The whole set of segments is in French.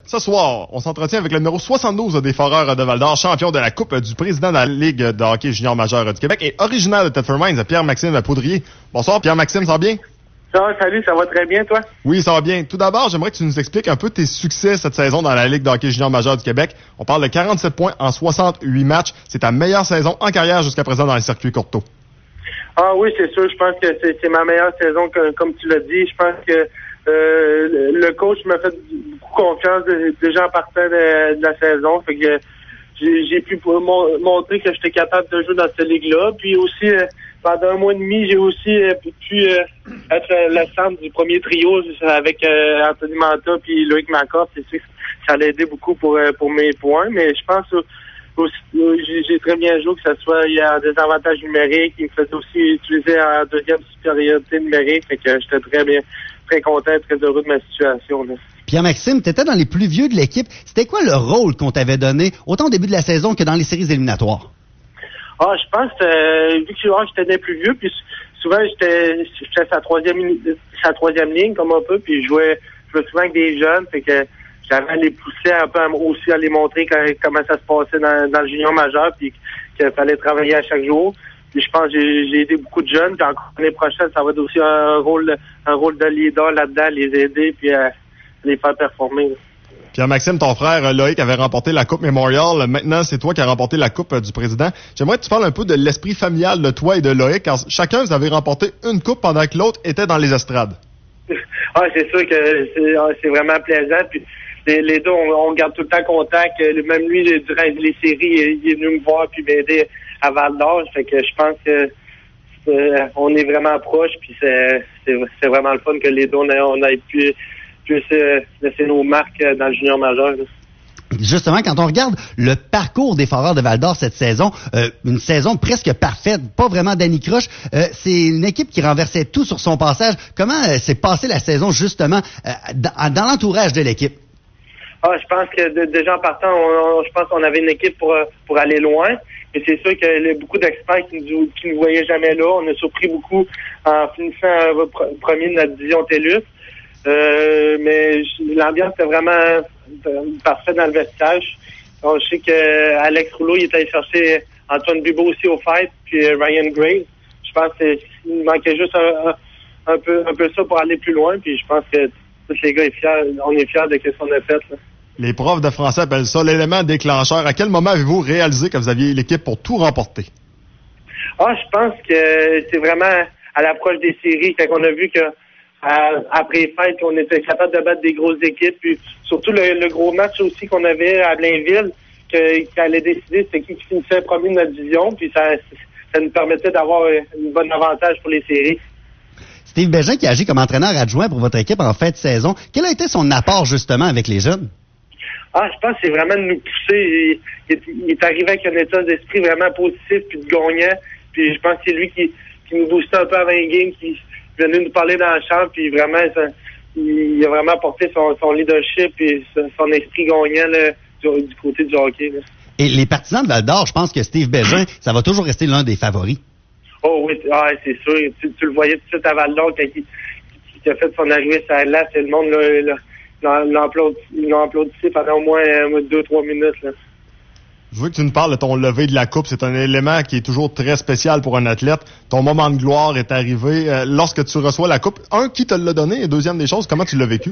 Ce soir, on s'entretient avec le numéro 72 des Foreurs de Val-d'Or, champion de la Coupe du président de la Ligue de hockey junior majeur du Québec et originaire de Thetford Mines, Pierre-Maxime Poudrier. Bonsoir Pierre-Maxime, ça va bien? Salut, ça va très bien, toi? Oui, ça va bien. Tout d'abord, j'aimerais que tu nous expliques un peu tes succès cette saison dans la Ligue de hockey junior majeur du Québec. On parle de 47 points en 68 matchs. C'est ta meilleure saison en carrière jusqu'à présent dans les circuits Courteau. Ah oui, c'est sûr. Je pense que c'est ma meilleure saison, comme tu l'as dit. Je pense que le coach m'a fait beaucoup confiance déjà en partant de la saison. Fait que j'ai pu montrer que j'étais capable de jouer dans cette ligue-là. Puis aussi, pendant un mois et demi, j'ai aussi pu être le centre du premier trio avec Anthony Manta puis Loïc Macoff. C'est sûr que ça allait aider beaucoup pour mes points. Mais je pense aussi, j'ai très bien joué, que ce soit il y a des avantages numériques. Il me faisait aussi utiliser en deuxième supériorité numérique. Fait que j'étais très content, très heureux de ma situation, là. Pierre-Maxime, tu étais dans les plus vieux de l'équipe. C'était quoi le rôle qu'on t'avait donné, autant au début de la saison que dans les séries éliminatoires? Je pense vu que j'étais des plus vieux, puis souvent j'étais sa troisième ligne comme un peu, puis je jouais souvent avec des jeunes, fait que j'avais à les pousser un peu aussi à les montrer comment ça se passait dans le junior majeur, puis qu'il fallait travailler à chaque jour. Puis je pense que j'ai aidé beaucoup de jeunes, puis encore l'année prochaine, ça va être aussi un rôle de leader là-dedans, les aider, puis les faire performer. Pierre-Maxime, ton frère Loïc avait remporté la Coupe Memorial. Maintenant, c'est toi qui as remporté la Coupe du président. J'aimerais que tu parles un peu de l'esprit familial de toi et de Loïc, car chacun, vous avez remporté une coupe pendant que l'autre était dans les estrades. C'est sûr que c'est vraiment plaisant. Puis les deux, on garde tout le temps contact. Même lui, durant les séries, il est venu me voir puis m'aider à Val-d'Or. Fait que je pense que on est vraiment proches. Puis c'est vraiment le fun que les deux, on a pu laisser nos marques dans le junior majeur, là. Justement, quand on regarde le parcours des Foreurs de Val-d'Or cette saison, une saison presque parfaite, pas vraiment d'anicroche, c'est une équipe qui renversait tout sur son passage. Comment s'est passée la saison, justement, dans l'entourage de l'équipe? Je pense que déjà en partant, je pense qu'on avait une équipe pour aller loin. Mais c'est sûr qu'il y a beaucoup d'experts qui nous voyaient jamais là. On a surpris beaucoup en finissant premier de notre division TELUS. Mais l'ambiance était vraiment parfaite dans le vestiaire. On sait que Alex Rouleau, il est allé chercher Antoine Bibeau aussi au fait, puis Ryan Graves. Je pense qu'il manquait juste un peu ça pour aller plus loin. Puis je pense que tous les gars on est fiers de ce qu'on a fait, là. Les profs de français appellent ça l'élément déclencheur. À quel moment avez-vous réalisé que vous aviez l'équipe pour tout remporter? Je pense que c'est vraiment à l'approche des séries, quand on a vu que après les fêtes, on était capable de battre des grosses équipes. Puis surtout le gros match aussi qu'on avait à Blainville, qui allait décider c'était qui finissait premier de notre division. Puis ça nous permettait d'avoir un bon avantage pour les séries. Steve Bégin, qui agit comme entraîneur adjoint pour votre équipe en fin de saison, quel a été son apport justement avec les jeunes? Je pense que c'est vraiment de nous pousser. Il est arrivé avec un état d'esprit vraiment positif puis de gagnant. Puis je pense que c'est lui qui nous boostait un peu avant les games, qui venait nous parler dans la chambre, puis vraiment, il a vraiment apporté son leadership et son esprit gagnant là, du côté du hockey, là. Et les partisans de Val-d'Or, je pense que Steve Bégin, ça va toujours rester l'un des favoris. Oh oui, c'est sûr. Tu le voyais tout de suite à Val-d'Or quand il a fait son arrivée sur la glace, et le monde l'a applaudissé pendant au moins 2-3 minutes, là. Je veux que tu nous parles de ton lever de la coupe. C'est un élément qui est toujours très spécial pour un athlète. Ton moment de gloire est arrivé lorsque tu reçois la coupe. Qui te l'a donné? Et deuxième des choses, comment tu l'as vécu?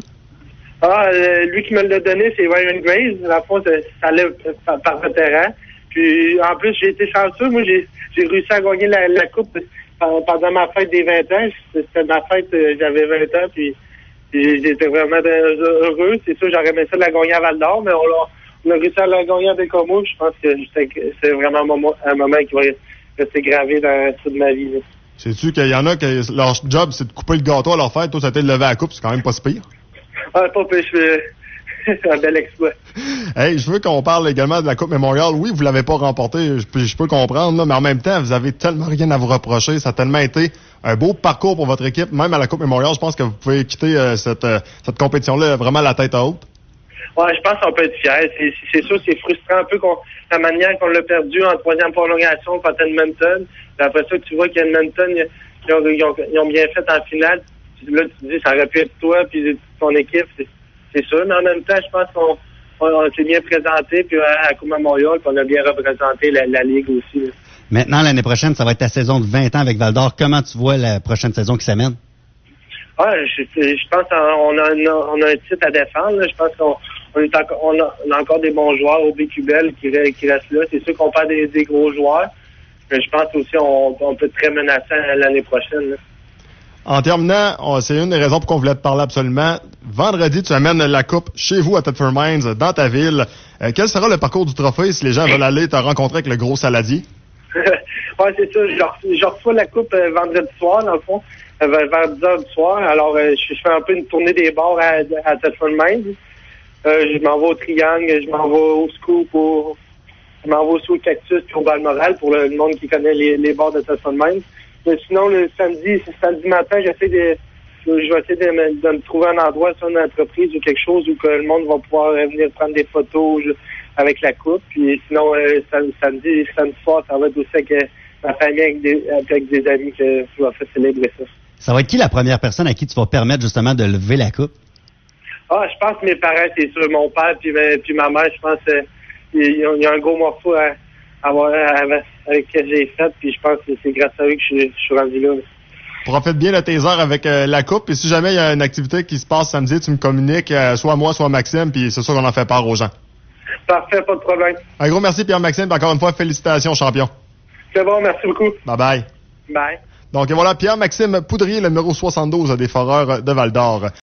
Lui qui me l'a donné, c'est Ryan Graves. La fois, ça allait par vétéran. Puis, en plus, j'ai été chanceux. Moi, j'ai réussi à gagner la coupe pendant ma fête des 20 ans. C'était ma fête, j'avais 20 ans, puis j'étais vraiment heureux. C'est sûr, j'aurais aimé ça de la gagner à Val-d'Or, mais on a réussi à la gagner avec Como. Je pense que c'est vraiment un moment qui va rester gravé dans toute ma vie, là. Sais-tu qu'il y en a que leur job, c'est de couper le gâteau à leur fête. Toi, ça a été de lever la coupe. C'est quand même pas si pire. Pas pire. C'est un bel exploit. Hey, je veux qu'on parle également de la Coupe Memorial. Oui, vous l'avez pas remportée, je peux comprendre, là, mais en même temps, vous avez tellement rien à vous reprocher. Ça a tellement été un beau parcours pour votre équipe. Même à la Coupe Memorial, je pense que vous pouvez quitter cette compétition-là vraiment la tête haute. Je pense qu'on peut être fiers. C'est sûr, c'est frustrant un peu la manière qu'on l'a perdu en troisième prolongation contre Edmonton. Puis après ça, tu vois qu'Edmonton, ils ont bien fait en finale. Là, tu te dis, ça aurait pu être toi puis ton équipe. c'est sûr. Mais en même temps, je pense qu'on s'est bien présenté, puis à la Coupe Memorial, puis on a bien représenté la Ligue aussi. Là. Maintenant, l'année prochaine, ça va être ta saison de 20 ans avec Val-d'Or. Comment tu vois la prochaine saison qui s'amène? Je pense qu'on a un titre à défendre. Là. Je pense qu'on a encore des bons joueurs au BQBL qui restent là. C'est sûr qu'on perd des gros joueurs. Mais je pense aussi qu'on peut être très menaçant l'année prochaine. Là. En terminant, c'est une des raisons pour qu'on voulait te parler absolument. Vendredi, tu amènes la coupe chez vous à Thetford Mines, dans ta ville. Quel sera le parcours du trophée si les gens veulent aller te rencontrer avec le gros saladier? Ouais, c'est ça. Je reçois la coupe vendredi soir, dans le fond, vers 10h du soir. Alors, je fais un peu une tournée des bars à Thetford Mines. Je m'en vais au Triangle, je m'en vais au Scoop, je m'en vais aussi au Cactus puis au Balmoral pour le monde qui connaît les bars de Thetford Mines. Mais sinon, le samedi matin, je vais essayer de me trouver un endroit sur une entreprise ou quelque chose où que le monde va pouvoir venir prendre des photos avec la coupe. Puis sinon, samedi soir, ça va être aussi avec ma famille, avec des amis que je vais faire célébrer ça. Ça va être qui la première personne à qui tu vas permettre justement de lever la coupe? Je pense que mes parents, c'est sûr. Mon père puis ma mère, je pense il y a un gros morceau à avoir avec ce que j'ai fait. Puis je pense que c'est grâce à eux que je suis rendu là. Profite bien de tes heures avec la coupe. Et si jamais il y a une activité qui se passe samedi, tu me communiques, soit moi, soit Maxime, puis c'est sûr qu'on en fait part aux gens. Parfait, pas de problème. Un gros merci, Pierre-Maxime. Puis encore une fois, félicitations, champion. C'est bon, merci beaucoup. Bye-bye. Bye. Donc voilà, Pierre-Maxime Poudrier, le numéro 72 des Foreurs de Val-d'Or.